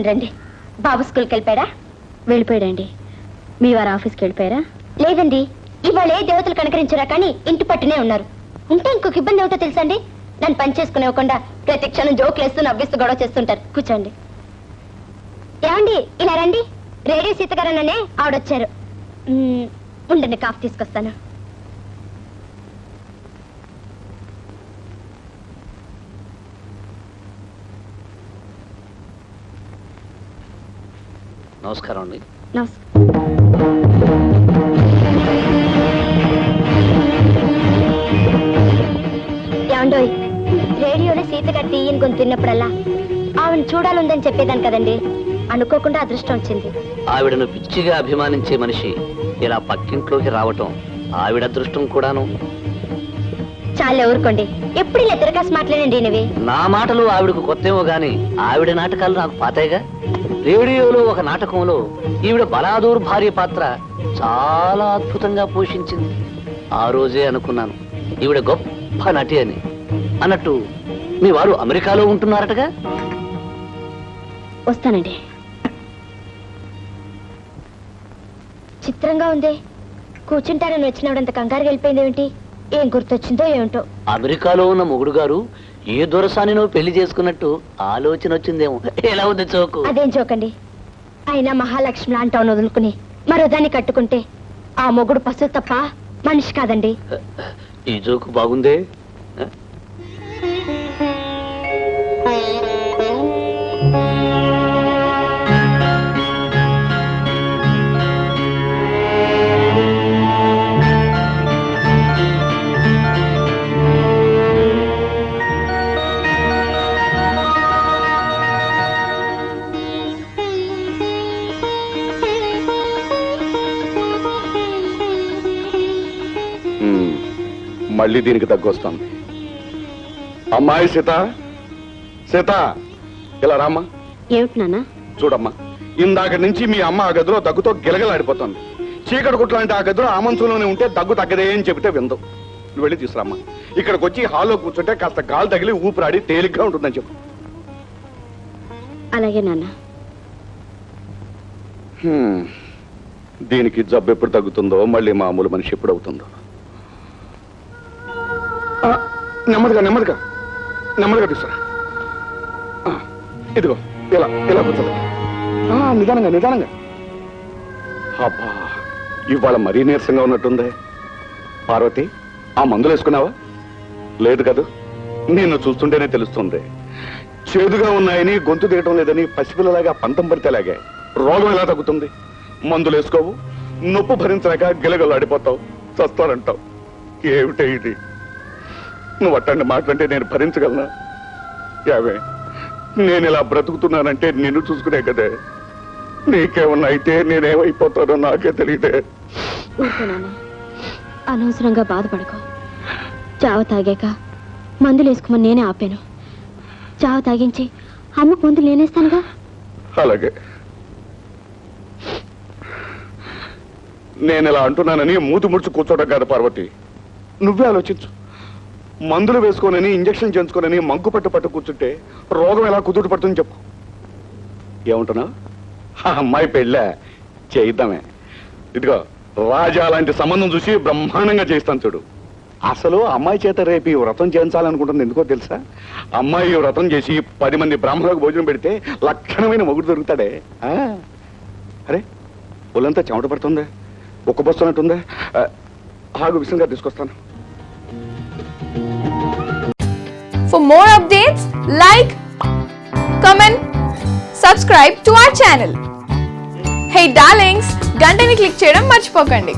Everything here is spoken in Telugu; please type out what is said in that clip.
రండి. బాబు స్కూల్కి వెళ్ళిపోయారా? వెళ్ళిపోయాడండి. మీ వారు ఆఫీస్కి వెళ్ళిపోయారా? లేదండి, ఇవాళ ఏ దేవతలు కనకరించారా కానీ ఇంటి పట్టునే ఉన్నారు. ఉంటే ఇంకొక ఇబ్బంది ఏమిటో తెలుసండి, నన్ను పని చేసుకునేవ్వకుండా ప్రతి క్షణం జోకులు వేస్తూ నవ్విస్తూ గొడవ చేస్తుంటారు. కూర్చోండి. ఏమండి ఇలా రండి. రేడియో సీతగారననే ఆవిడొచ్చారు. ఉండండి, కాఫీ తీసుకొస్తాను. నమస్కారం అండి. ఏమండోయ్, రేడియోలో సీతగారి తీయని గొంతు తిన్నప్పుడల్లా ఆవిడని చూడాలందని చెప్పేదాన్ని కదండి. అనుకోకుండా అదృష్టం వచ్చింది. ఆవిడను పిచ్చిగా అభిమానించే మనిషి ఇలా పక్కింట్లోకి రావటం ఆవిడ అదృష్టం కూడాను. చాలా ఊరుకోండి, ఎప్పుడు ఇలా తిరగాసి మాట్లాడండి. ఇవి నా మాటలు ఆవిడకు కొత్తేమో గాని ఆవిడ నాటకాలు నాకు పాతాయిగా. రేడియోలో ఒక నాటకంలో ఈవిడ బలాదూర్ భార్య పాత్ర చాలా అద్భుతంగా పోషించింది. ఆ రోజే అనుకున్నాను ఈవిడ గొప్ప నటి అని. అన్నట్టు మీ వారు అమెరికాలో ఉంటున్నారటగా? వస్తానండి. చిత్రంగా ఉంది. కూర్చుంటారని వచ్చినవాడంత కంగారు వెళ్ళిపోయింది ఏమిటి? ఏం గుర్తొచ్చిందో ఏమిటో. అమెరికాలో ఉన్న మొగుడు గారు ఏ దొరసానినో పెళ్లి చేసుకున్నట్టు ఆలోచన వచ్చిందేమో. ఎలా ఉంది చోకు? అదేం జోకండి. అయినా మహాలక్ష్మి లాంటి వదులుకుని మరో దాన్ని కట్టుకుంటే ఆ మొగుడు పశువు తప్ప మనిషి కాదండి. ఈ జోకు బాగుందే. మళ్ళీ దీనికి తగ్గొస్తుంది. అమ్మాయి సీత, సీత ఇలా రామ్మా. ఏమిటి నాన్న? చూడమ్మా, ఇందాక నుంచి మీ అమ్మ ఆ గదిలో దగ్గుతో గిలగలాడిపోతుంది. చీకటి కుట్లాంటి ఆ గదిలో ఆ మంచులోనే ఉంటే దగ్గు తగ్గదే అని చెబితే విందు. నువ్వు వెళ్ళి తీసుకురామ్మా. ఇక్కడికి వచ్చి హాల్లో కూర్చుంటే కాస్త గాలి తగిలి ఊపిరాడి తేలిగ్గా ఉంటుందని చెప్పు. అలాగే నాన్న. దీనికి జబ్బు ఎప్పుడు తగ్గుతుందో, మళ్ళీ మామూలు మనిషి ఎప్పుడు అవుతుందో. నెమ్మదిగా నెమ్మదిగా నెమ్మదిగా తీసుకురా. ఇదిగో ఇలా ఇలా కూర్చోండి. నిదానంగా నిదానంగా. అబ్బా, ఇవాళ మరీ నీరసంగా ఉన్నట్టుందే. పార్వతి, ఆ మందులు వేసుకున్నావా? లేదు కదూ. నిన్ను చూస్తుంటేనే తెలుస్తుంది. చేదుగా ఉన్నాయని, గొంతు దిగటం లేదని పసిపిల్లలాగా పంతం పడితేలాగే రోగం ఎలా తగ్గుతుంది? మందులు వేసుకోవు, నొప్పు భరించలేక గిలగలాడిపోతావు, చస్తానంటావు. ఏమిటే ఇది? నువ్వు అట్టండి మాట్లాంటే నేను భరించగలనా? యావే, నేను ఇలా బ్రతుకుతున్నానంటే నిన్ను చూసుకునే కదే. నీకేమన్నా అయితే నేనేమైపోతానో నాకే తెలియదే. అనవసరంగా బాధపడకు. చావ తాగాక మందులు వేసుకోమని నేనే ఆపాను. చావ తాగించి అమ్మకు మందులు నేనేస్తానుగా. అలాగే. నేను ఇలా అంటున్నానని మూతి ముడుచు కూర్చోవడం కాదు పార్వతి. నువ్వే ఆలోచించు. మందులు వేసుకోనని, ఇంజక్షన్ చేయించుకోనని మంకు పట్టు కూర్చుంటే రోగం ఎలా కుదురు పడుతుంది చెప్పు. ఏమంటున్నావు? అమ్మాయి పెళ్ళా చేయిద్దామే. ఇదిగో రాజా లాంటి సంబంధం చూసి బ్రహ్మాండంగా చేయిస్తాను చూడు. అసలు అమ్మాయి చేత రేపు ఈ వ్రతం చేయించాలనుకుంటుంది. ఎందుకో తెలుసా? అమ్మాయి ఈ వ్రతం చేసి 10 మంది బ్రాహ్మణులకు భోజనం పెడితే లక్షణమైన మొగుడు దొరుకుతాడే. అరే, ఒళ్ళంతా చెమట పడుతుందే, ఉక్కబోస్తున్నట్టుందే. ఆగు, విషయంగా తీసుకొస్తాను. For more updates, like, comment, subscribe to our channel. Hey darlings, గంటని click చేయడం మర్చిపోకండి.